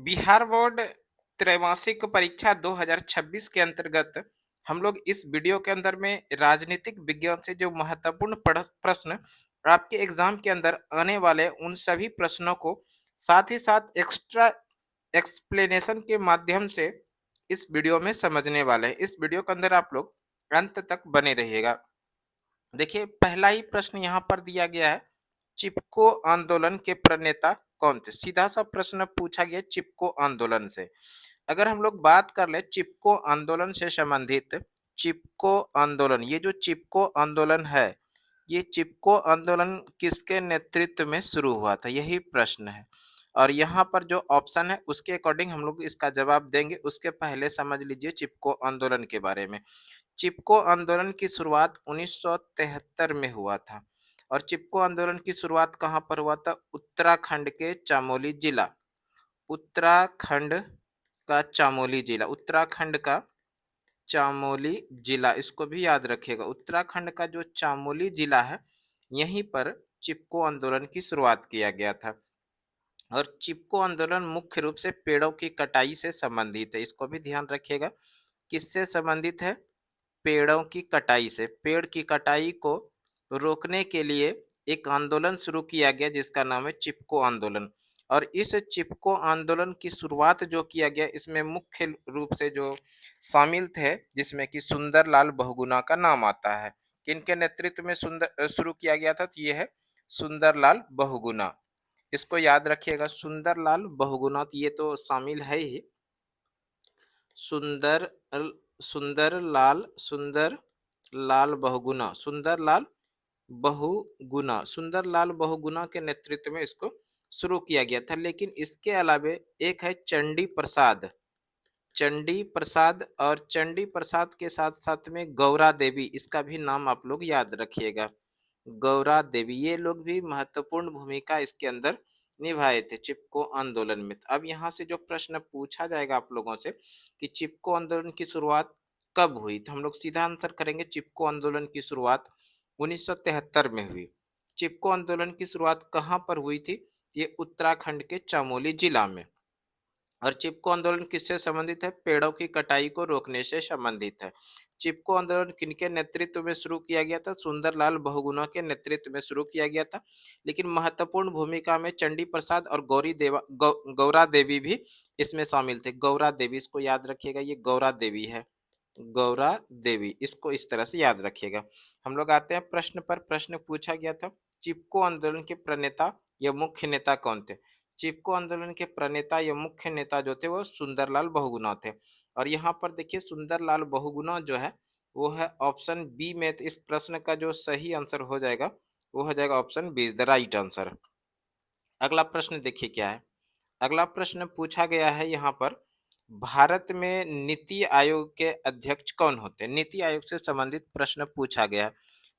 Bihar board त्रैमासिक परीक्षा 2026 के अंतर्गत हम लोग इस वीडियो के अंदर में राजनीतिक विज्ञान से जो महत्वपूर्ण प्रश्न आपके एग्जाम के अंदर आने वाले उन सभी प्रश्नों को साथ ही साथ एक्स्ट्रा एक्सप्लेनेशन के माध्यम से इस वीडियो में समझने वाले हैं। इस वीडियो के अंदर आप लोग अंत तक बने रहिएगा। देखिए, पहला ही प्रश्न यहाँ पर दिया गया है, चिपको आंदोलन के प्रणेता कौन थे? सीधा सा प्रश्न पूछा गया चिपको आंदोलन से। अगर हम लोग बात कर ले चिपको आंदोलन से संबंधित, चिपको आंदोलन, ये जो चिपको आंदोलन है, ये चिपको आंदोलन किसके नेतृत्व में शुरू हुआ था? यही प्रश्न है। और यहाँ पर जो ऑप्शन है उसके अकॉर्डिंग हम लोग इसका जवाब देंगे। उसके पहले समझ लीजिए चिपको आंदोलन के बारे में। चिपको आंदोलन की शुरुआत 1973 में हुआ था। और चिपको आंदोलन की शुरुआत कहाँ पर हुआ था? उत्तराखंड के चामोली जिला, उत्तराखंड का चामोली जिला, उत्तराखंड का चामोली जिला, इसको भी याद रखिएगा। उत्तराखंड का जो चामोली जिला है, यहीं पर चिपको आंदोलन की शुरुआत किया गया था। और चिपको आंदोलन मुख्य रूप से पेड़ों की कटाई से संबंधित है, इसको भी ध्यान रखिएगा। किससे संबंधित है? पेड़ों की कटाई से। पेड़ की कटाई को रोकने के लिए एक आंदोलन शुरू किया गया जिसका नाम है चिपको आंदोलन। और इस चिपको आंदोलन की शुरुआत जो किया गया, इसमें मुख्य रूप से जो शामिल थे, जिसमें कि सुंदरलाल बहुगुणा का नाम आता है। किनके नेतृत्व में शुरू किया गया था? तो ये है सुंदरलाल बहुगुणा। इसको याद रखिएगा, सुंदरलाल बहुगुणा, तो ये तो शामिल है ही। सुंदर सुंदर लाल बहुगुणा, सुंदरलाल बहुगुणा, सुंदरलाल बहुगुणा के नेतृत्व में इसको शुरू किया गया था। लेकिन इसके अलावे एक है चंडी प्रसाद, चंडी प्रसाद, और चंडी प्रसाद के साथ साथ में गौरा देवी, इसका भी नाम आप लोग याद रखिएगा। गौरा देवी, ये लोग भी महत्वपूर्ण भूमिका इसके अंदर निभाए थे चिपको आंदोलन में। अब यहाँ से जो प्रश्न पूछा जाएगा आप लोगों से कि चिपको आंदोलन की शुरुआत कब हुई, तो हम लोग सीधा आंसर करेंगे चिपको आंदोलन की शुरुआत 1973 में हुई। चिपको आंदोलन की शुरुआत कहाँ पर हुई थी? ये उत्तराखंड के चमोली जिला में। और चिपको आंदोलन किससे संबंधित है? पेड़ों की कटाई को रोकने से संबंधित है। चिपको आंदोलन किनके नेतृत्व में शुरू किया गया था? सुंदरलाल बहुगुणा के नेतृत्व में शुरू किया गया था। लेकिन महत्वपूर्ण भूमिका में चंडी प्रसाद और गौरा देवी भी इसमें शामिल थे। गौरा देवी, इसको याद रखिएगा, ये गौरा देवी है, गौरा देवी, इसको इस तरह से याद रखिएगा। हम लोग आते हैं प्रश्न पर। प्रश्न पूछा गया था, चिपको आंदोलन के प्रणेता या मुख्य नेता कौन थे? चिपको आंदोलन के प्रणेता या मुख्य नेता जो थे वो सुंदरलाल बहुगुणा थे। और यहाँ पर देखिए, सुंदरलाल बहुगुणा जो है वो है ऑप्शन बी में। तो इस प्रश्न का जो सही आंसर हो जाएगा वो हो जाएगा option B, is the right answer. अगला प्रश्न देखिए क्या है। अगला प्रश्न पूछा गया है यहाँ पर, भारत में नीति आयोग के अध्यक्ष कौन होते हैं? नीति आयोग से संबंधित प्रश्न पूछा गया है।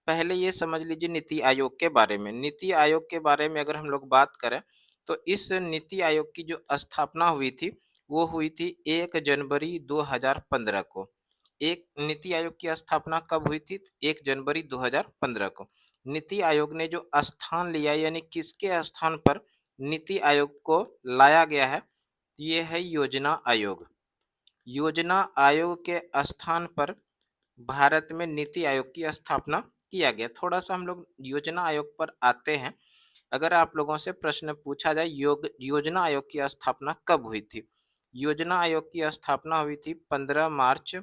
पहले ये समझ लीजिए नीति आयोग के बारे में। नीति आयोग के बारे में अगर हम लोग बात करें तो इस नीति आयोग की जो स्थापना हुई थी वो हुई थी 1 जनवरी 2015 को। एक नीति आयोग की स्थापना कब हुई थी? 1 जनवरी 2015 को। नीति आयोग ने जो स्थान लिया, यानी किसके स्थान पर नीति आयोग को लाया गया है? ये है योजना आयोग। योजना आयोग के स्थान पर भारत में नीति आयोग की स्थापना किया गया। थोड़ा सा हम लोग योजना आयोग पर आते हैं। अगर आप लोगों से प्रश्न पूछा जाए योजना आयोग की स्थापना कब हुई थी? योजना आयोग की स्थापना हुई थी 15 मार्च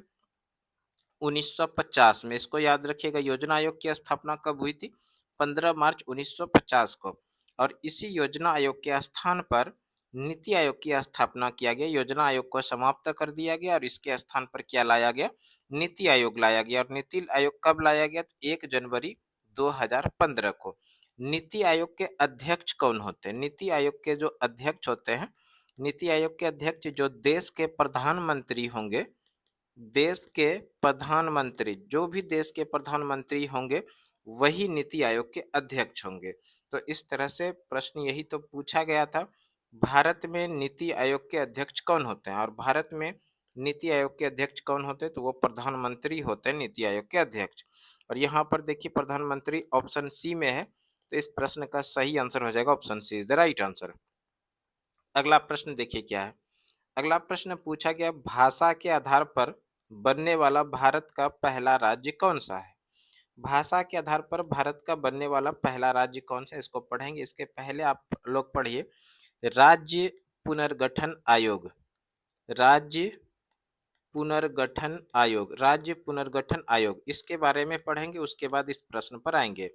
1950 में। इसको याद रखिएगा, योजना आयोग की स्थापना कब हुई थी? 15 मार्च 1950 को। और इसी योजना आयोग के स्थान पर नीति आयोग की स्थापना किया गया। योजना आयोग को समाप्त कर दिया गया और इसके स्थान पर क्या लाया गया? नीति आयोग लाया गया। और नीति आयोग कब लाया गया? 1 जनवरी 2015 को। नीति आयोग के अध्यक्ष कौन होते हैं? नीति आयोग के जो अध्यक्ष होते हैं, नीति आयोग के अध्यक्ष जो देश के प्रधानमंत्री होंगे, देश के प्रधानमंत्री, जो भी देश के प्रधानमंत्री होंगे वही नीति आयोग के अध्यक्ष होंगे। तो इस तरह से प्रश्न यही तो पूछा गया था, भारत में नीति आयोग के अध्यक्ष कौन होते हैं? और भारत में नीति आयोग के अध्यक्ष कौन होते हैं? तो वो प्रधानमंत्री होते हैं नीति आयोग के अध्यक्ष। और यहाँ पर देखिए प्रधानमंत्री ऑप्शन सी में है, तो इस प्रश्न का सही आंसर हो जाएगा option C, is the right answer. अगला प्रश्न देखिए क्या है। अगला प्रश्न पूछा गया, भाषा के आधार पर बनने वाला भारत का पहला राज्य कौन सा है? भाषा के आधार पर भारत का बनने वाला पहला राज्य कौन सा है, इसको पढ़ेंगे। इसके पहले आप लोग पढ़िए राज्य पुनर्गठन आयोग। राज्य पुनर्गठन आयोग, राज्य पुनर्गठन आयोग, इसके बारे में पढ़ेंगे, उसके बाद इस प्रश्न पर आएंगे।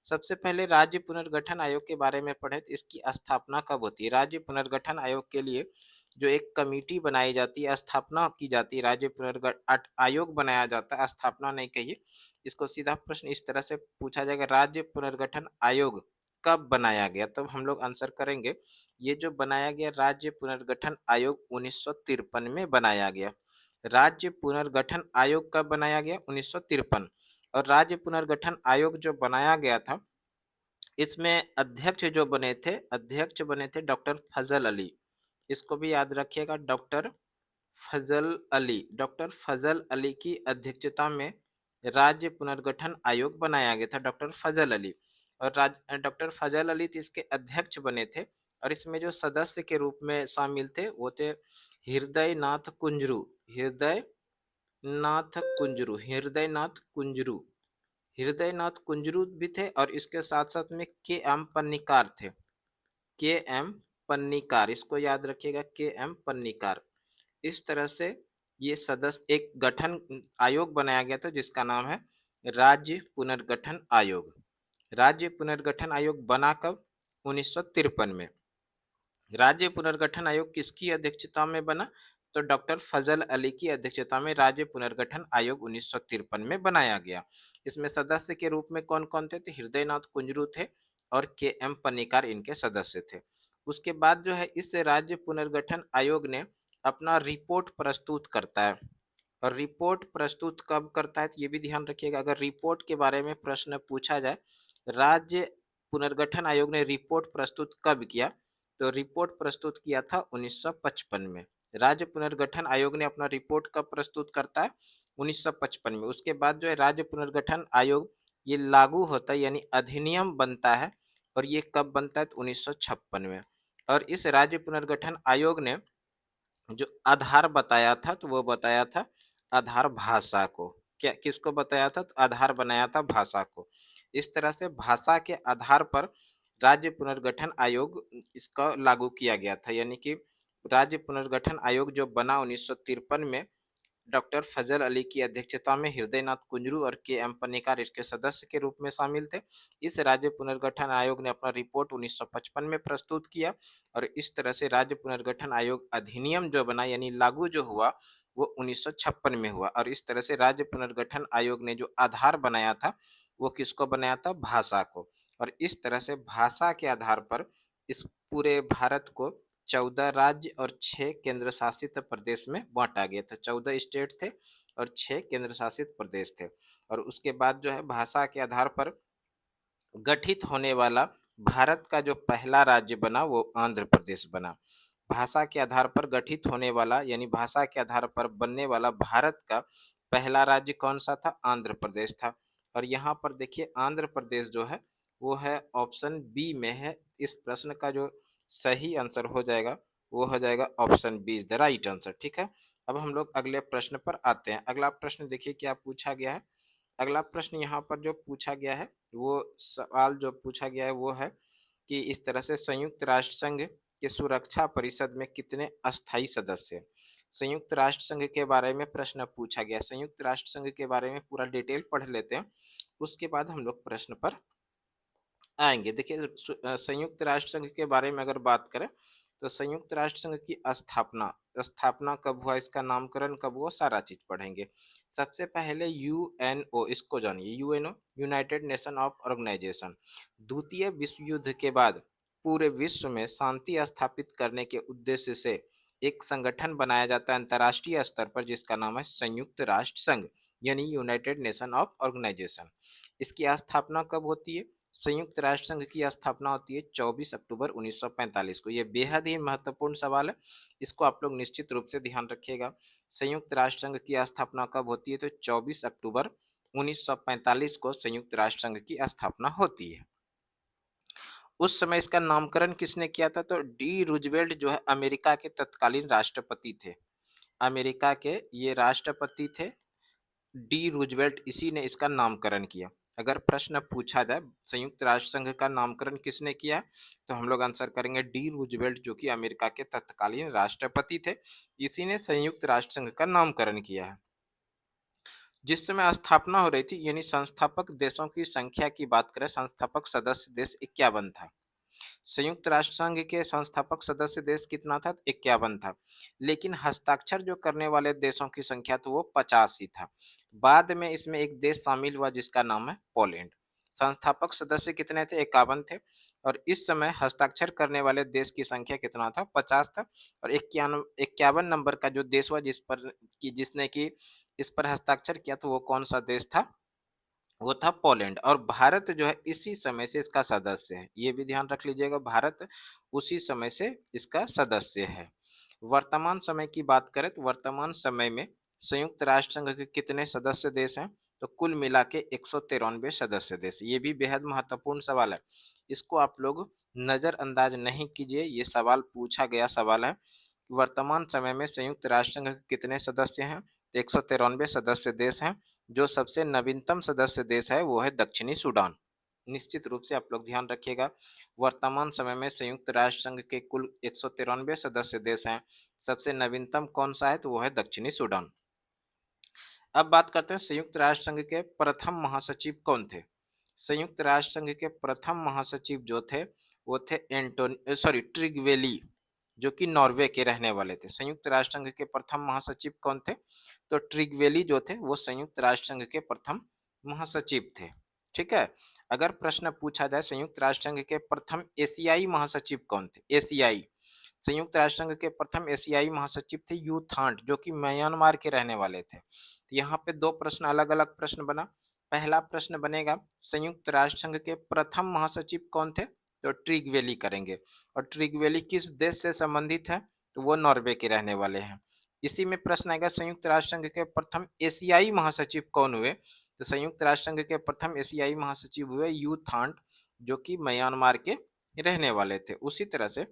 सबसे पहले राज्य पुनर्गठन आयोग के बारे में पढ़े तो इसकी स्थापना कब होती है? राज्य पुनर्गठन आयोग के लिए जो एक कमेटी बनाई जाती है, स्थापना की जाती है, राज्य पुनर्गठन आयोग बनाया जाता है, स्थापना नहीं कहिए। इसको सीधा प्रश्न इस तरह से पूछा जाएगा, राज्य पुनर्गठन आयोग कब बनाया गया? तब हम लोग आंसर करेंगे। ये जो बनाया गया राज्य पुनर्गठन आयोग 1953 में बनाया गया। राज्य पुनर्गठन आयोग कब बनाया गया? 1953। और राज्य पुनर्गठन आयोग जो बनाया गया था, इसमें अध्यक्ष बने थे डॉक्टर फजल अली। इसको भी याद रखिएगा, डॉक्टर फजल अली की अध्यक्षता में राज्य पुनर्गठन आयोग बनाया गया था, डॉक्टर फजल अली। और डॉक्टर फजल अली थे इसके अध्यक्ष बने थे। और इसमें जो सदस्य के रूप में शामिल थे वो थे हृदय नाथ कुंजरू, हृदय नाथ कुंजरू, हृदयनाथ कुंजरू, हृदयनाथ कुंजरू भी थे। और इसके साथ साथ में के एम पन्निकार थे, के एम पन्निकार, इसको याद रखिएगा, के एम पन्निकार। इस तरह से ये सदस्य एक गठन आयोग बनाया गया था जिसका नाम है राज्य पुनर्गठन आयोग। राज्य पुनर्गठन आयोग बना कब? 1953 में। राज्य पुनर्गठन आयोग किसकी अध्यक्षता में बना? तो डॉक्टर फजल अली की अध्यक्षता में राज्य पुनर्गठन आयोग 1953 में बनाया गया। इसमें सदस्य के रूप में कौन कौन थे? तो हृदयनाथ कुंजरू थे और के एम पन्निकार इनके सदस्य थे। उसके बाद जो है इस राज्य पुनर्गठन आयोग ने अपना रिपोर्ट प्रस्तुत करता है। और रिपोर्ट प्रस्तुत कब करता है तो ये भी ध्यान रखिएगा, अगर रिपोर्ट के बारे में प्रश्न पूछा जाए, राज्य पुनर्गठन आयोग ने रिपोर्ट प्रस्तुत कब किया? तो रिपोर्ट प्रस्तुत किया था 1955 में। राज्य पुनर्गठन आयोग ने अपना रिपोर्ट कब प्रस्तुत करता है? 1955 में। उसके बाद जो है राज्य पुनर्गठन आयोग ये लागू होता है, यानी अधिनियम बनता है। और ये कब बनता है? तो 1956 में। और इस राज्य पुनर्गठन आयोग ने जो आधार बताया था तो वो बताया था आधार भाषा को। क्या किसको बताया था? तो आधार बनाया था भाषा को। इस तरह से भाषा के आधार पर राज्य पुनर्गठन आयोग इसका लागू किया गया था, यानी कि राज्य पुनर्गठन आयोग जो बना 1953 में, डॉक्टर फजल अली की अध्यक्षता में हृदयनाथ कुंजरू और के एम पन्निकार इसके सदस्य के रूप में शामिल थे। इस राज्य पुनर्गठन आयोग ने अपना रिपोर्ट 1955 में प्रस्तुत किया। और इस तरह से राज्य पुनर्गठन आयोग अधिनियम जो बना, यानी लागू जो हुआ, वो 1956 में हुआ। और इस तरह से राज्य पुनर्गठन आयोग ने जो आधार बनाया था वो किसको बनाया था? भाषा को। और इस तरह से भाषा के आधार पर इस पूरे भारत को 14 राज्य और 6 केंद्र शासित प्रदेश में बांटा गया था। 14 स्टेट थे और 6 केंद्र शासित प्रदेश थे। और उसके बाद जो है भाषा के आधार पर गठित होने वाला भारत का जो पहला राज्य बना वो आंध्र प्रदेश बना। भाषा के आधार पर गठित होने वाला, यानी भाषा के आधार पर बनने वाला भारत का पहला राज्य कौन सा था? आंध्र प्रदेश था। और यहाँ पर देखिए आंध्र प्रदेश जो है वो है ऑप्शन बी में है। इस प्रश्न का जो सही आंसर हो जाएगा वो हो जाएगा option B is the right answer. ठीक है, अब हम लोग अगले प्रश्न पर आते हैं। अगला प्रश्न देखिए क्या पूछा गया है। अगला प्रश्न यहाँ पर जो पूछा गया है, वो सवाल जो पूछा गया है वो है कि इस तरह से संयुक्त राष्ट्र संघ के सुरक्षा परिषद में कितने अस्थायी सदस्य हैं? संयुक्त राष्ट्र संघ के बारे में प्रश्न पूछा गया। संयुक्त राष्ट्र संघ के बारे में पूरा डिटेल पढ़ लेते हैं, उसके बाद हम लोग प्रश्न पर आएंगे। देखिए संयुक्त राष्ट्र संघ के बारे में अगर बात करें तो संयुक्त राष्ट्र संघ की स्थापना स्थापना कब हुआ, इसका नामकरण कब हुआ, सारा चीज पढ़ेंगे। सबसे पहले यूएनओ, इसको जानिए, UNO united nation of organisation. द्वितीय विश्व युद्ध के बाद पूरे विश्व में शांति स्थापित करने के उद्देश्य से एक संगठन बनाया जाता है अंतर्राष्ट्रीय स्तर पर जिसका नाम है संयुक्त राष्ट्र संघ, यानी यूनाइटेड नेशन ऑफ ऑर्गेनाइजेशन। इसकी स्थापना कब होती है? संयुक्त राष्ट्र संघ की स्थापना होती है 24 अक्टूबर 1945 को। यह बेहद ही महत्वपूर्ण सवाल है, इसको आप लोग निश्चित रूप से ध्यान रखिएगा। संयुक्त राष्ट्र संघ की स्थापना कब होती है? तो 24 अक्टूबर 1945 को संयुक्त राष्ट्र संघ की स्थापना होती है। उस समय इसका नामकरण किसने किया था? तो डी रूजवेल्ट जो है अमेरिका के तत्कालीन राष्ट्रपति थे। अमेरिका के ये राष्ट्रपति थे डी रूजवेल्ट, इसी ने इसका नामकरण किया। अगर प्रश्न पूछा जाए संयुक्त राष्ट्र संघ का नामकरण किसने किया, तो हम लोग आंसर करेंगे डी रूजवेल्ट, जो कि अमेरिका के तत्कालीन राष्ट्रपति थे। इसी ने संयुक्त राष्ट्र संघ का नामकरण किया है। जिस समय स्थापना हो रही थी, यानी संस्थापक देशों की संख्या की बात करें, संस्थापक सदस्य देश 51 था। संयुक्त राष्ट्र संघ के संस्थापक सदस्य देश कितना था? 51 था। लेकिन हस्ताक्षर जो करने वाले देशों की संख्या तो वो 50 ही था। बाद में इसमें एक देश शामिल हुआ जिसका नाम है पोलैंड। संस्थापक सदस्य कितने थे? 51 थे। और इस समय हस्ताक्षर करने वाले देश की संख्या कितना था? 50 था। और 51 नंबर का जो देश हुआ जिसने की इस पर हस्ताक्षर किया, तो वो कौन सा देश था? वो था पोलैंड। और भारत जो है इसी समय से इसका सदस्य है, ये भी ध्यान रख लीजिएगा, भारत उसी समय से इसका सदस्य है। वर्तमान समय की बात करें तो वर्तमान समय में संयुक्त राष्ट्र संघ के कितने सदस्य देश हैं? तो कुल मिला के 193 सदस्य देश। ये भी बेहद महत्वपूर्ण सवाल है, इसको आप लोग नजरअंदाज नहीं कीजिए, ये सवाल पूछा गया सवाल है। वर्तमान समय में संयुक्त राष्ट्र संघ के कितने सदस्य हैं? तो 193 सदस्य देश हैं। जो सबसे नवीनतम सदस्य देश है वो है दक्षिणी सूडान। निश्चित रूप से आप लोग ध्यान रखिएगा, वर्तमान समय में संयुक्त राष्ट्र संघ के कुल 193 सदस्य देश हैं। सबसे नवीनतम कौन सा है? तो वो है दक्षिणी सूडान। अब बात करते हैं संयुक्त राष्ट्र संघ के प्रथम महासचिव कौन थे। संयुक्त राष्ट्र संघ के प्रथम महासचिव जो थे वो थे ट्रिगवेली, जो कि नॉर्वे के रहने वाले थे। संयुक्त राष्ट्र संघ के प्रथम महासचिव कौन थे? तो ट्रिगवेली जो थे वो संयुक्त राष्ट्र संघ के प्रथम महासचिव थे। ठीक है। अगर प्रश्न पूछा जाए संयुक्त राष्ट्र संघ के प्रथम एशियाई महासचिव कौन थे? एशियाई संयुक्त राष्ट्र संघ के प्रथम एशियाई महासचिव थे यू थांट, जो कि म्यांमार के रहने वाले थे। तो यहाँ पे दो प्रश्न, अलग अलग प्रश्न बना। पहला प्रश्न बनेगा संयुक्त राष्ट्र संघ के प्रथम महासचिव कौन थे? तो ट्रिगवेली करेंगे। और ट्रिगवेली किस देश से संबंधित है? तो वो नॉर्वे के रहने वाले हैं। इसी में प्रश्न आएगा संयुक्त राष्ट्र संघ के प्रथम एशियाई महासचिव कौन हुए? तो संयुक्त राष्ट्र संघ के प्रथम एशियाई महासचिव हुए यू थांट, जो कि म्यांमार के रहने वाले थे। उसी तरह से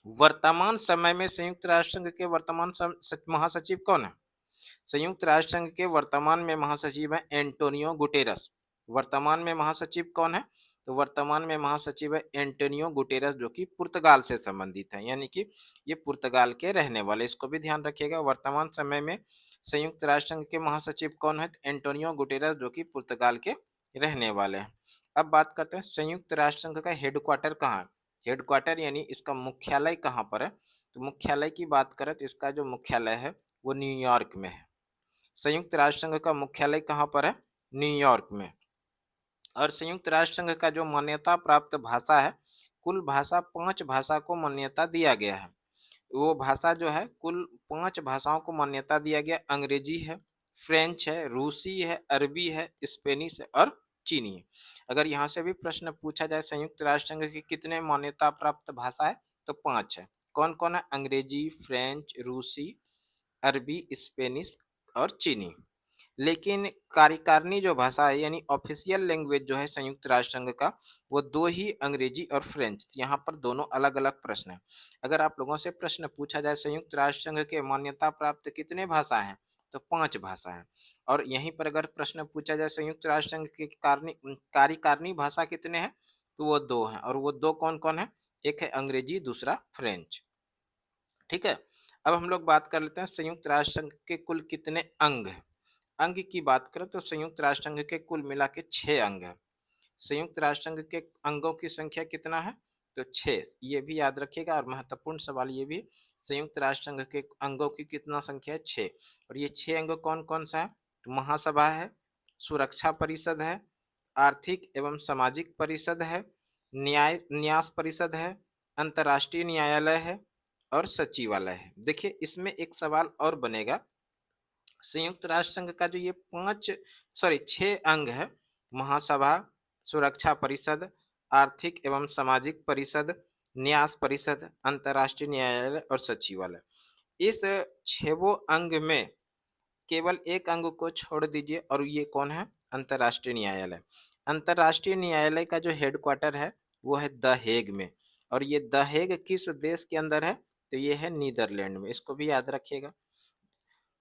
वर्तमान समय में संयुक्त राष्ट्र संघ के वर्तमान महासचिव कौन है? संयुक्त राष्ट्र संघ के वर्तमान में महासचिव है एंटोनियो गुटेरस। वर्तमान में महासचिव कौन है? तो वर्तमान में महासचिव है एंटोनियो गुटेरस, जो कि पुर्तगाल से संबंधित है, यानी कि ये पुर्तगाल के रहने वाले। इसको भी ध्यान रखिएगा, वर्तमान समय में संयुक्त राष्ट्र संघ के महासचिव कौन है? एंटोनियो गुटेरस, जो कि पुर्तगाल के रहने वाले हैं। अब बात करते हैं संयुक्त राष्ट्र संघ का हेडक्वार्टर कहाँ है? हेडक्वार्टर यानी इसका मुख्यालय कहाँ पर है? तो मुख्यालय की बात करें तो इसका जो मुख्यालय है वो न्यूयॉर्क में है। संयुक्त राष्ट्र संघ का मुख्यालय कहाँ पर है? न्यूयॉर्क में। और संयुक्त राष्ट्र संघ का जो मान्यता प्राप्त भाषा है, कुल भाषा 5 भाषा को मान्यता दिया गया है। वो भाषा जो है कुल 5 भाषाओं को मान्यता दिया गया। अंग्रेजी है, फ्रेंच है, रूसी है, अरबी है, स्पेनिश है और चीनी है। अगर यहाँ से भी प्रश्न पूछा जाए संयुक्त राष्ट्र संघ की कितने मान्यता प्राप्त भाषा है, तो 5 है। कौन कौन है? अंग्रेजी, फ्रेंच, रूसी, अरबी, स्पेनिश और चीनी। लेकिन कार्यकारिणी जो भाषा है यानी ऑफिशियल लैंग्वेज जो है संयुक्त राष्ट्र संघ का, वो 2 ही, अंग्रेजी और फ्रेंच। यहाँ पर दोनों अलग अलग प्रश्न है। अगर आप लोगों से प्रश्न पूछा जाए संयुक्त राष्ट्र संघ के मान्यता प्राप्त कितने भाषा हैं, तो 5 भाषा है। और यहीं पर अगर प्रश्न पूछा जाए संयुक्त राष्ट्र संघ की कार्यकारिणी भाषा कितने हैं, तो वो 2 हैं। और वो 2 कौन कौन है? एक है अंग्रेजी, दूसरा फ्रेंच। ठीक है। अब हम लोग बात कर लेते हैं संयुक्त राष्ट्र संघ के कुल कितने अंग हैं। अंग की बात करें तो संयुक्त राष्ट्र संघ के कुल मिला के 6 अंग है। संयुक्त राष्ट्र संघ के अंगों की संख्या कितना है? तो 6। ये भी याद रखिएगा, और महत्वपूर्ण सवाल ये भी, संयुक्त राष्ट्र संघ के अंगों की कितना संख्या है? 6। और ये 6 अंग कौन कौन सा है? तो महासभा है, सुरक्षा परिषद है, आर्थिक एवं सामाजिक परिषद है, न्यास परिषद है, अंतर्राष्ट्रीय न्यायालय है और सचिवालय है। देखिए इसमें एक सवाल और बनेगा, संयुक्त राष्ट्र संघ का जो ये 6 अंग है, महासभा, सुरक्षा परिषद, आर्थिक एवं सामाजिक परिषद, न्यास परिषद, अंतर्राष्ट्रीय न्यायालय और सचिवालय, इस 6 अंग में केवल एक अंग को छोड़ दीजिए, और ये कौन है? अंतर्राष्ट्रीय न्यायालय। अंतर्राष्ट्रीय न्यायालय का जो हेडक्वार्टर है वो है द हेग में। और ये द हेग किस देश के अंदर है? तो ये है नीदरलैंड में, इसको भी याद रखिएगा।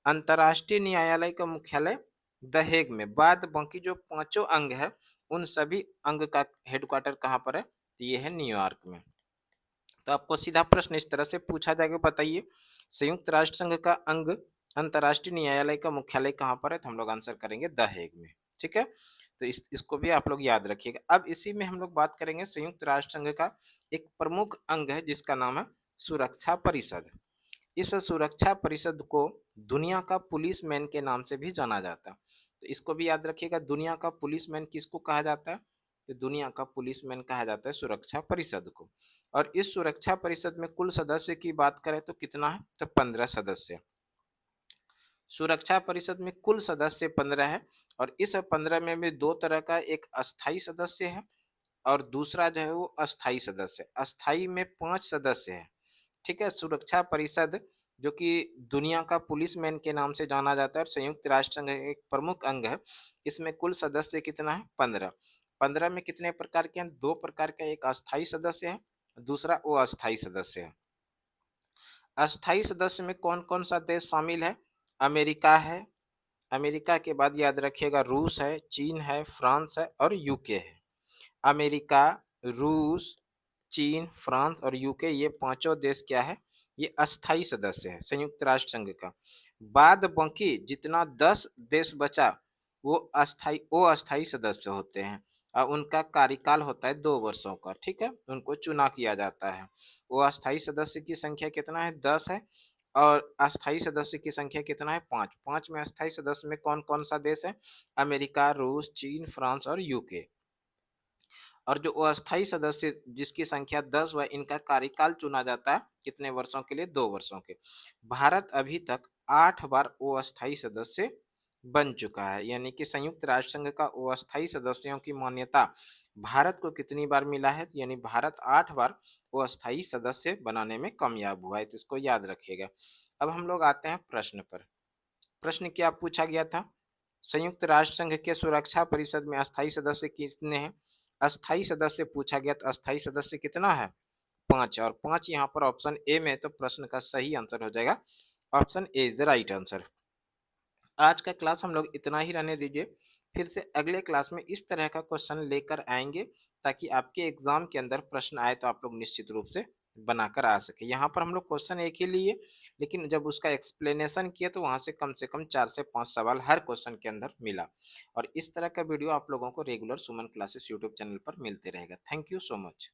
अंतर्राष्ट्रीय न्यायालय का मुख्यालय द हेग में। बाद बाकी जो पांचों अंग है उन सभी अंग का हेडक्वार्टर कहाँ पर है? तो ये है न्यूयॉर्क में। तो आपको सीधा प्रश्न इस तरह से पूछा जाएगा, बताइए संयुक्त राष्ट्र संघ का अंग अंतर्राष्ट्रीय न्यायालय का मुख्यालय कहाँ पर है? तो हम लोग आंसर करेंगे द हेग में। ठीक है, तो इसको भी आप लोग याद रखिएगा। अब इसी में हम लोग बात करेंगे संयुक्त राष्ट्र संघ का एक प्रमुख अंग है जिसका नाम है सुरक्षा परिषद। इस सुरक्षा परिषद को दुनिया का पुलिस मैन के नाम से भी जाना जाता है। तो इसको भी याद रखिएगा, दुनिया का पुलिस मैन किसको कहा जाता है? तो दुनिया का पुलिस मैन कहा जाता है सुरक्षा परिषद को। और इस सुरक्षा परिषद में कुल सदस्य की बात करें तो कितना है? तो 15 सदस्य। सुरक्षा परिषद में कुल सदस्य 15 है। और इस 15 में भी दो तरह का, एक अस्थाई सदस्य है और दूसरा जो है वो अस्थाई सदस्य। अस्थाई में 5 सदस्य है। ठीक है, सुरक्षा परिषद जो कि दुनिया का पुलिस मैन के नाम से जाना जाता है और संयुक्त राष्ट्र संघ का एक प्रमुख अंग है। इसमें कुल सदस्य कितना है? 15। 15 में कितने प्रकार के हैं? दो प्रकार का, एक अस्थाई सदस्य है, दूसरा वो अस्थाई सदस्य है। अस्थाई सदस्य में कौन कौन सा देश शामिल है? अमेरिका है, अमेरिका के बाद याद रखिएगा रूस है, चीन है, फ्रांस है और यूके है। अमेरिका, रूस, चीन, फ्रांस और यूके, ये पांचों देश क्या है? ये अस्थाई सदस्य है संयुक्त राष्ट्र संघ का। बाद बाकी जितना 10 देश बचा वो अस्थाई सदस्य होते हैं। और उनका कार्यकाल होता है 2 वर्षों का। ठीक है, उनको चुना किया जाता है। वो अस्थाई सदस्य की संख्या कितना है? 10 है। और अस्थाई सदस्य की संख्या कितना है? 5। 5 में अस्थाई सदस्य में कौन कौन सा देश है? अमेरिका, रूस, चीन, फ्रांस और यूके। और जो अस्थाई सदस्य जिसकी संख्या 10 व इनका कार्यकाल चुना जाता है कितने वर्षों के लिए? 2 वर्षों के। भारत अभी तक 8 बार अस्थाई सदस्य बन चुका है। यानी कि संयुक्त राष्ट्र संघ का अस्थाई सदस्यों की मान्यता भारत को कितनी बार मिला है? यानी भारत 8 बार अस्थाई सदस्य बनाने में कामयाब हुआ है। तो इसको याद रखिएगा। अब हम लोग आते हैं प्रश्न पर। प्रश्न क्या पूछा गया था? संयुक्त राष्ट्र संघ के सुरक्षा परिषद में अस्थाई सदस्य कितने हैं? अस्थाई सदस्य पूछा गया तो अस्थाई सदस्य कितना है? 5। और 5 यहाँ पर ऑप्शन ए में, तो प्रश्न का सही आंसर हो जाएगा option A is the right answer. आज का क्लास हम लोग इतना ही रहने दीजिए। फिर से अगले क्लास में इस तरह का क्वेश्चन लेकर आएंगे ताकि आपके एग्जाम के अंदर प्रश्न आए तो आप लोग निश्चित रूप से बनाकर आ सके। यहाँ पर हम लोग क्वेश्चन एक ही लिए, लेकिन जब उसका एक्सप्लेनेशन किया तो वहाँ से कम 4 से 5 सवाल हर क्वेश्चन के अंदर मिला। और इस तरह का वीडियो आप लोगों को रेगुलर सुमन क्लासेस यूट्यूब चैनल पर मिलते रहेगा। Thank you so much.